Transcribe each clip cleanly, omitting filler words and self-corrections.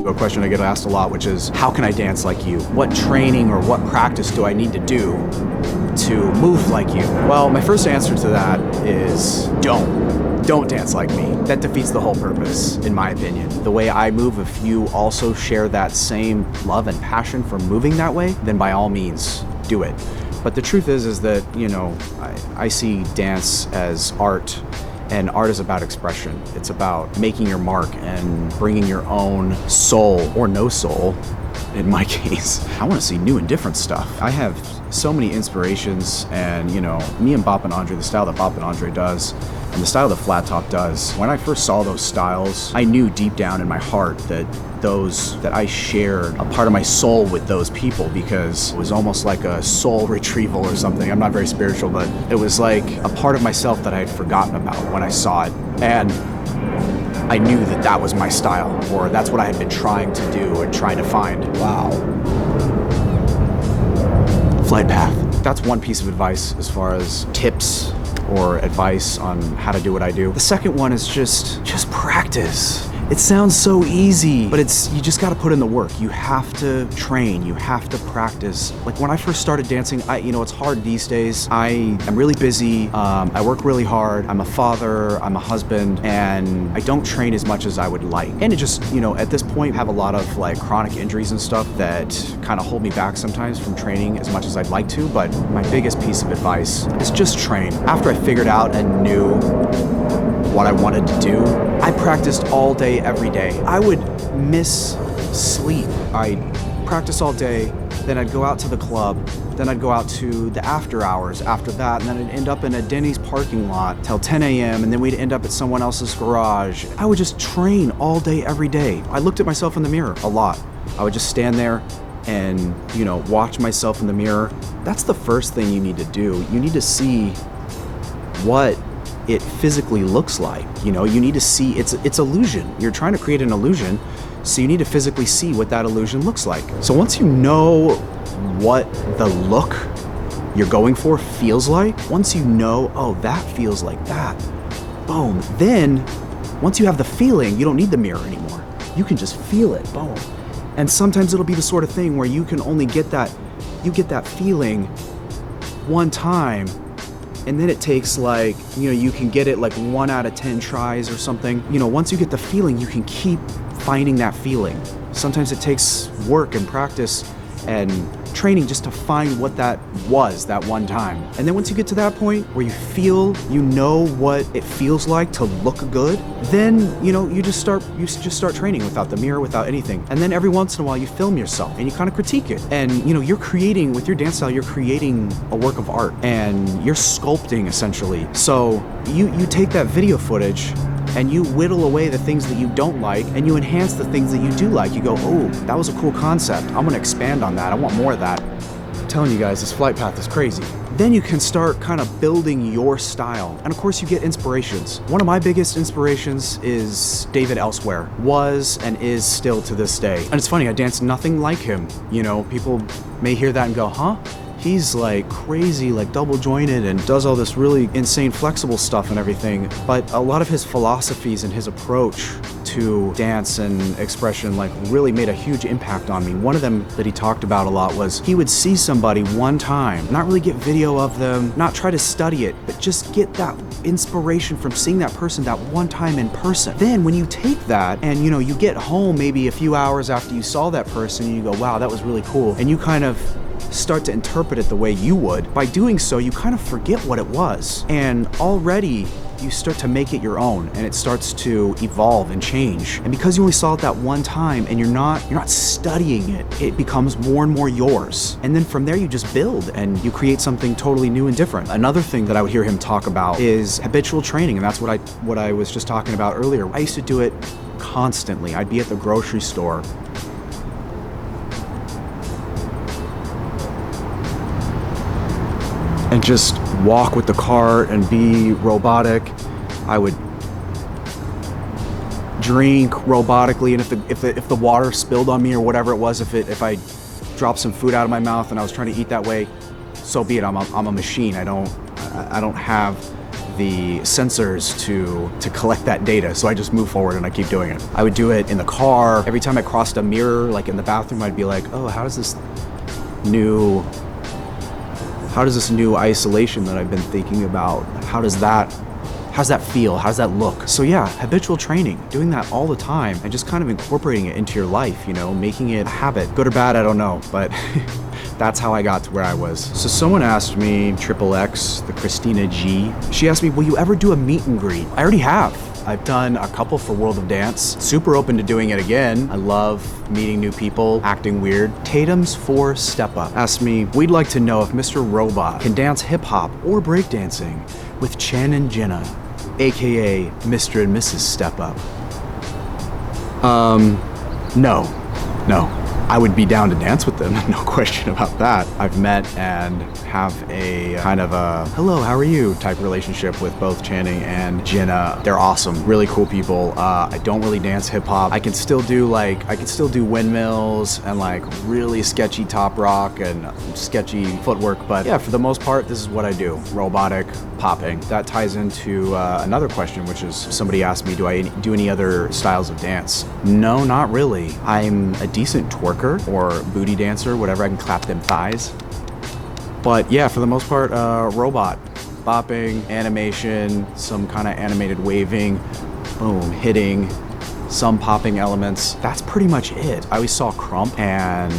A question I get asked a lot, which is, how can I dance like you? What training or what practice do I need to do to move like you? Well, my first answer to that is don't dance like me. That defeats the whole purpose, in my opinion. The way I move, if you also share that same love and passion for moving that way, then by all means, do it. But the truth is that, I see dance as art, and art is about expression. It's about making your mark and bringing your own soul, or no soul, in my case. I want to see new and different stuff. I have so many inspirations, and me and Bop and Andre, the style that Bop and Andre does, and the style that Flat Top does, when I first saw those styles, I knew deep down in my heart that I shared a part of my soul with those people, because it was almost like a soul retrieval or something. I'm not very spiritual, but it was like a part of myself that I had forgotten about when I saw it. And I knew that that was my style, or that's what I had been trying to do and trying to find. Wow. Flight path. That's one piece of advice as far as tips or advice on how to do what I do. The second one is just practice. It sounds so easy, but you just gotta put in the work. You have to train, you have to practice. Like when I first started dancing, it's hard these days. I am really busy, I work really hard, I'm a father, I'm a husband, and I don't train as much as I would like. And it just, at this point, I have a lot of like chronic injuries and stuff that kind of hold me back sometimes from training as much as I'd like to, but my biggest piece of advice is just train. After I figured out and knew what I wanted to do, I practiced all day, every day. I would miss sleep. I'd practice all day, then I'd go out to the club, then I'd go out to the after hours after that, and then I'd end up in a Denny's parking lot till 10 a.m., and then we'd end up at someone else's garage. I would just train all day, every day. I looked at myself in the mirror a lot. I would just stand there and, watch myself in the mirror. That's the first thing you need to do. You need to see what it physically looks like. You need to see it's illusion. You're trying to create an illusion, so you need to physically see what that illusion looks like. So once you know what the look you're going for feels like, once you know, oh, that feels like that, boom, then once you have the feeling, you don't need the mirror anymore. You can just feel it, boom. And sometimes it'll be the sort of thing where you can only get that feeling one time, and then it takes you can get it like 1 out of 10 tries or something. Once you get the feeling, you can keep finding that feeling. Sometimes it takes work and practice and training just to find what that was that one time. And then once you get to that point where you know what it feels like to look good, then you just start training without the mirror, without anything. And then every once in a while you film yourself and you kind of critique it. And you're creating, with your dance style, you're creating a work of art, and you're sculpting essentially. So you take that video footage and you whittle away the things that you don't like, and you enhance the things that you do like. You go, oh, that was a cool concept. I'm gonna expand on that. I want more of that. I'm telling you guys, this flight path is crazy. Then you can start kind of building your style. And of course you get inspirations. One of my biggest inspirations is David Elsewhere. Was and is still to this day. And it's funny, I dance nothing like him. People may hear that and go, huh? He's like crazy, like double jointed, and does all this really insane flexible stuff and everything. But a lot of his philosophies and his approach to dance and expression really made a huge impact on me. One of them that he talked about a lot was he would see somebody one time, not really get video of them, not try to study it, but just get that inspiration from seeing that person that one time in person. Then when you take that and you get home maybe a few hours after you saw that person, and you go, wow, that was really cool. And you kind of start to interpret it the way you would. By doing so, you kind of forget what it was. And already you start to make it your own, and it starts to evolve and change. And because you only saw it that one time and you're not studying it, it becomes more and more yours. And then from there you just build and you create something totally new and different. Another thing that I would hear him talk about is habitual training, and that's what I was just talking about earlier. I used to do it constantly. I'd be at the grocery store and just walk with the cart and be robotic. I would drink robotically, and if the water spilled on me or whatever it was, if I dropped some food out of my mouth and I was trying to eat that way, so be it. I'm a machine. I don't have the sensors to collect that data. So I just move forward and I keep doing it. I would do it in the car. Every time I crossed a mirror, like in the bathroom, I'd be like, oh, how does this new isolation that I've been thinking about, how's that feel? How does that look? So yeah, habitual training, doing that all the time and just kind of incorporating it into your life, you know, making it a habit. Good or bad, I don't know, but that's how I got to where I was. So someone asked me, Triple X, the Christina G, she asked me, will you ever do a meet and greet? I already have. I've done a couple for World of Dance. Super open to doing it again. I love meeting new people, acting weird. Tatum's 4 Step Up asked me, we'd like to know if Mr. Robot can dance hip hop or breakdancing with Chan and Jenna, AKA Mr. and Mrs. Step Up. No. I would be down to dance with them, no question about that. I've met and have a kind of a hello, how are you type relationship with both Channing and Jenna. They're awesome, really cool people. I don't really dance hip hop. I can still do windmills and like really sketchy top rock and sketchy footwork, but yeah, for the most part, this is what I do, robotic popping. That ties into another question, which is somebody asked me, do I do any other styles of dance? No, not really. I'm a decent twerker or booty dancer, whatever, I can clap them thighs. But yeah, for the most part, robot, bopping, animation, some kind of animated waving, boom, hitting, some popping elements. That's pretty much it. I always saw Crump and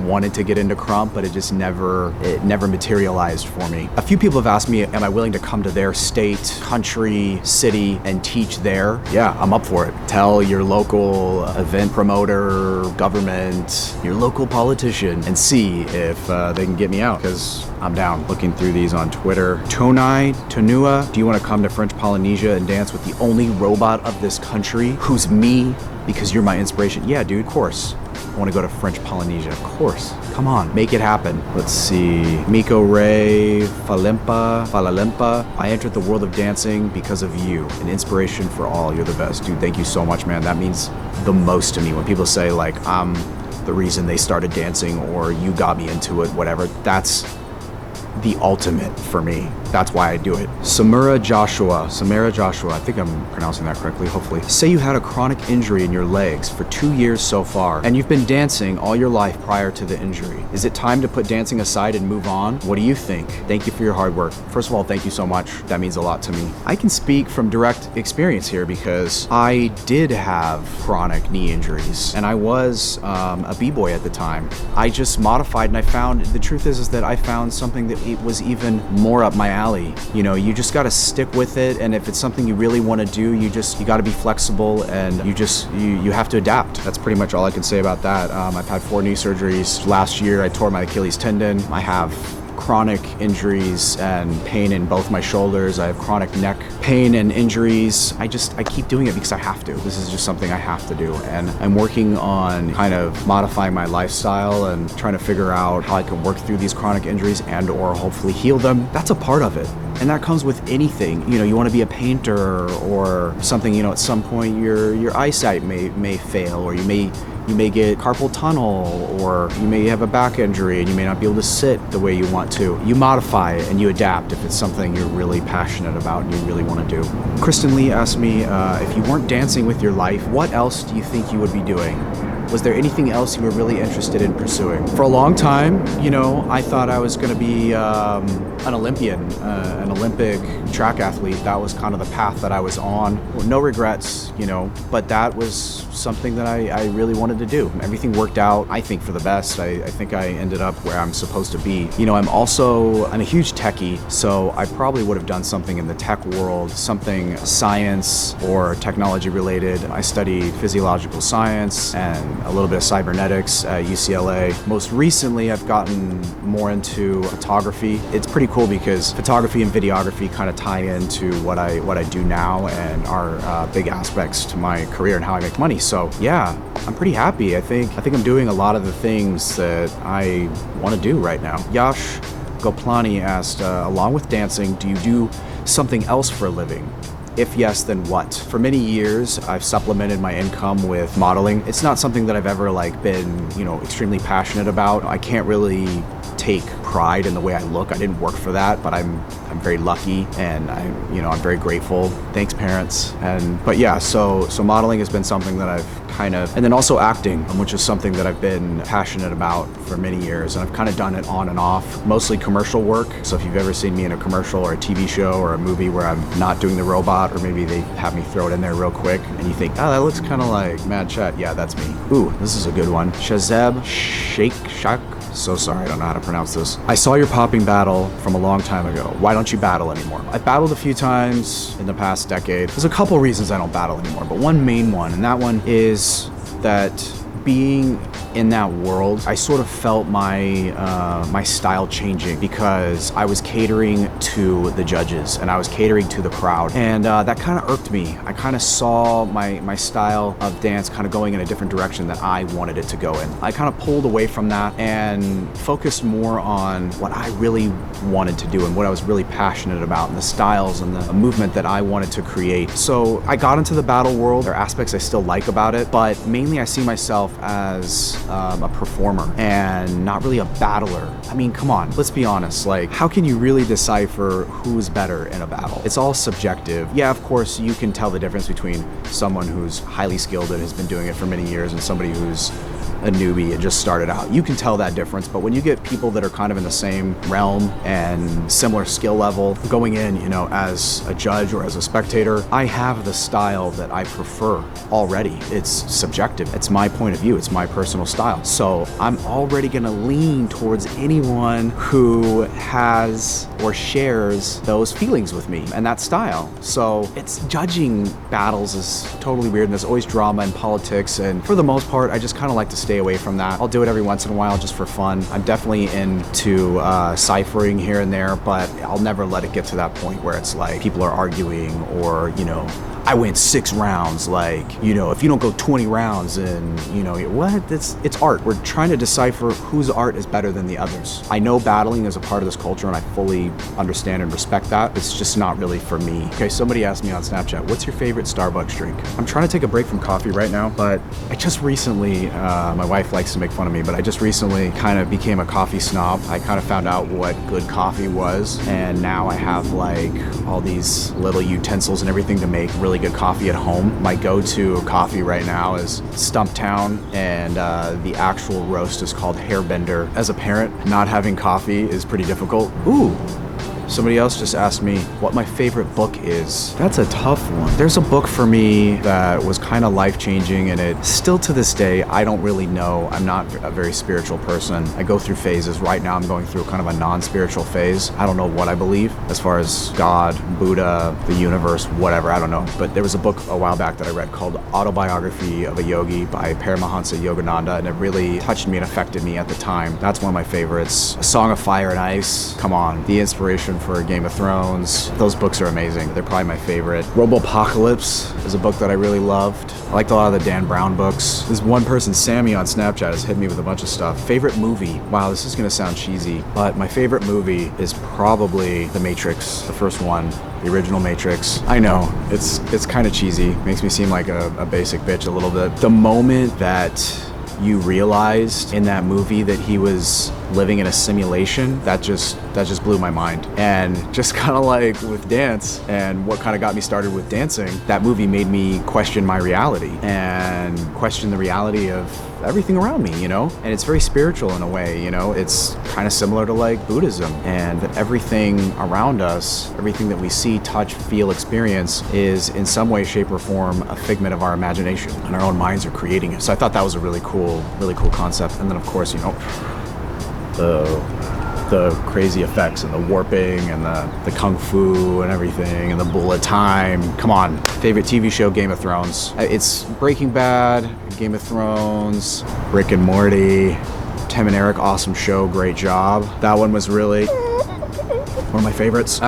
wanted to get into Crump, but it never materialized for me. A few people have asked me, am I willing to come to their state, country, city, and teach there? Yeah, I'm up for it. Tell your local event promoter, government, your local politician, and see if they can get me out, because I'm down. Looking through these on Twitter. Tonua, do you want to come to French Polynesia and dance with the only robot of this country who's me, because you're my inspiration? Yeah, dude, of course. I want to go to French Polynesia, of course. Come on, make it happen. Let's see. Miko Ray Falalempa. I entered the world of dancing because of you. An inspiration for all. You're the best. Dude, thank you so much, man. That means the most to me. When people say, like, I'm the reason they started dancing or you got me into it, whatever, that's the ultimate for me. That's why I do it. Samara Joshua, I think I'm pronouncing that correctly, hopefully. Say you had a chronic injury in your legs for 2 years so far, and you've been dancing all your life prior to the injury. Is it time to put dancing aside and move on? What do you think? Thank you for your hard work. First of all, thank you so much. That means a lot to me. I can speak from direct experience here because I did have chronic knee injuries, and I was a b-boy at the time. I just modified, and I found, the truth is that I found something that it was even more up my alley. You know, you just got to stick with it, and if it's something you really want to do, you got to be flexible, and you have to adapt. That's pretty much all I can say about that. I've had 4 knee surgeries. Last year I tore my Achilles tendon. I have chronic injuries and pain in both my shoulders. I have chronic neck pain and injuries. I keep doing it because I have to. This is just something I have to do. And I'm working on kind of modifying my lifestyle and trying to figure out how I can work through these chronic injuries and or hopefully heal them. That's a part of it. And that comes with anything. You know, you want to be a painter or something, you know, at some point your eyesight may fail, or you may get carpal tunnel, or you may have a back injury and you may not be able to sit the way you want to. You modify it and you adapt if it's something you're really passionate about and you really want to do. Kristen Lee asked me, if you weren't dancing with your life, what else do you think you would be doing? Was there anything else you were really interested in pursuing? For a long time, you know, I thought I was going to be an Olympian, an Olympic track athlete. That was kind of the path that I was on. No regrets, you know, but that was something that I really wanted to do. Everything worked out, I think, for the best. I think I ended up where I'm supposed to be. You know, I'm a huge techie, so I probably would have done something in the tech world, something science or technology related. I studied physiological science and a little bit of cybernetics at UCLA. Most recently, I've gotten more into photography. It's pretty cool because photography and videography kind of tie into what I do now and are big aspects to my career and how I make money. So yeah, I'm pretty happy. I think I'm doing a lot of the things that I want to do right now. Yash Goplani asked, along with dancing, do you do something else for a living? If yes, then what? For many years, I've supplemented my income with modeling. It's not something that I've ever been, you know, extremely passionate about. I can't really take pride in the way I look. I didn't work for that, but I'm very lucky, and I'm very grateful. Thanks, parents. But yeah, so modeling has been something that I've and then also acting, which is something that I've been passionate about for many years, and I've kind of done it on and off, mostly commercial work. So if you've ever seen me in a commercial or a TV show or a movie where I'm not doing the robot, or maybe they have me throw it in there real quick, and you think, oh, that looks kind of like Mad Chat. Yeah, that's me. Ooh, this is a good one. Shazeb Shak. So sorry, I don't know how to pronounce this. I saw your popping battle from a long time ago. Why don't you battle anymore? I've battled a few times in the past decade. There's a couple reasons I don't battle anymore, but one main one, and that one is that being in that world, I sort of felt my style changing, because I was catering to the judges and I was catering to the crowd, and that kind of irked me. I kind of saw my style of dance kind of going in a different direction that I wanted it to go in. I kind of pulled away from that and focused more on what I really wanted to do and what I was really passionate about, and the styles and the movement that I wanted to create. So I got into the battle world. There are aspects I still like about it, but mainly I see myself as a performer and not really a battler. I mean, come on, let's be honest. Like, how can you really decipher who's better in a battle? It's all subjective. Yeah, of course, you can tell the difference between someone who's highly skilled and has been doing it for many years and somebody who's a newbie and just started out. You can tell that difference, but when you get people that are kind of in the same realm and similar skill level going in, as a judge or as a spectator, I have the style that I prefer already. It's subjective. It's my point of view. It's my personal style. So I'm already gonna lean towards anyone who has or shares those feelings with me and that style. So judging battles is totally weird, and there's always drama and politics, and for the most part, I just kind of like to stay away from that. I'll do it every once in a while just for fun. I'm definitely into ciphering here and there, but I'll never let it get to that point where it's like people are arguing, or I went 6 rounds, if you don't go 20 rounds, and what? It's art. We're trying to decipher whose art is better than the others. I know battling is a part of this culture, and I fully understand and respect that. It's just not really for me. Okay, somebody asked me on Snapchat, what's your favorite Starbucks drink? I'm trying to take a break from coffee right now, but I just recently, my wife likes to make fun of me, but I just recently kind of became a coffee snob. I kind of found out what good coffee was, and now I have all these little utensils and everything to make really good coffee at home. My go-to coffee right now is Stumptown, and the actual roast is called Hairbender. As a parent, not having coffee is pretty difficult. Ooh. Somebody else just asked me what my favorite book is. That's a tough one. There's a book for me that was kind of life-changing, and it still to this day, I don't really know. I'm not a very spiritual person. I go through phases. Right now I'm going through kind of a non-spiritual phase. I don't know what I believe as far as God, Buddha, the universe, whatever, I don't know. But there was a book a while back that I read called Autobiography of a Yogi by Paramahansa Yogananda, and it really touched me and affected me at the time. That's one of my favorites. A Song of Fire and Ice, come on. The inspiration for Game of Thrones. Those books are amazing. They're probably my favorite. Robopocalypse is a book that I really loved. I liked a lot of the Dan Brown books. This one person, Sammy on Snapchat, has hit me with a bunch of stuff. Favorite movie? Wow, this is gonna sound cheesy, but my favorite movie is probably The Matrix, the first one. The original Matrix. I know, it's kind of cheesy. Makes me seem like a basic bitch a little bit. The moment that you realized in that movie that he was living in a simulation, that just blew my mind. And just kind of like with dance and what kind of got me started with dancing, that movie made me question my reality and question the reality of everything around me, and it's very spiritual in a way, it's kind of similar to like Buddhism, and that everything around us, everything that we see, touch, feel, experience is in some way, shape, or form a figment of our imagination, and our own minds are creating it. So I thought that was a really cool concept. And then of course, the crazy effects and the warping and the kung fu and everything and the bullet time. Come on. Favorite TV show, Game of Thrones. It's Breaking Bad, Game of Thrones, Rick and Morty, Tim and Eric, awesome show, great job. That one was really one of my favorites.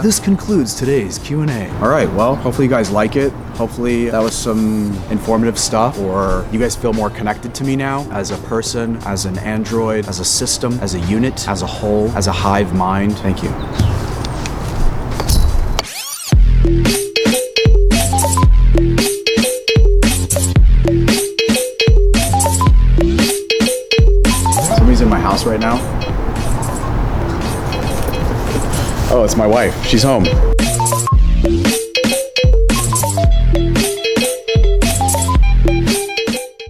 This concludes today's Q&A. All right, well, hopefully you guys like it. Hopefully that was some informative stuff, or you guys feel more connected to me now as a person, as an android, as a system, as a unit, as a whole, as a hive mind. Thank you. Somebody's in my house right now. Oh, it's my wife. She's home.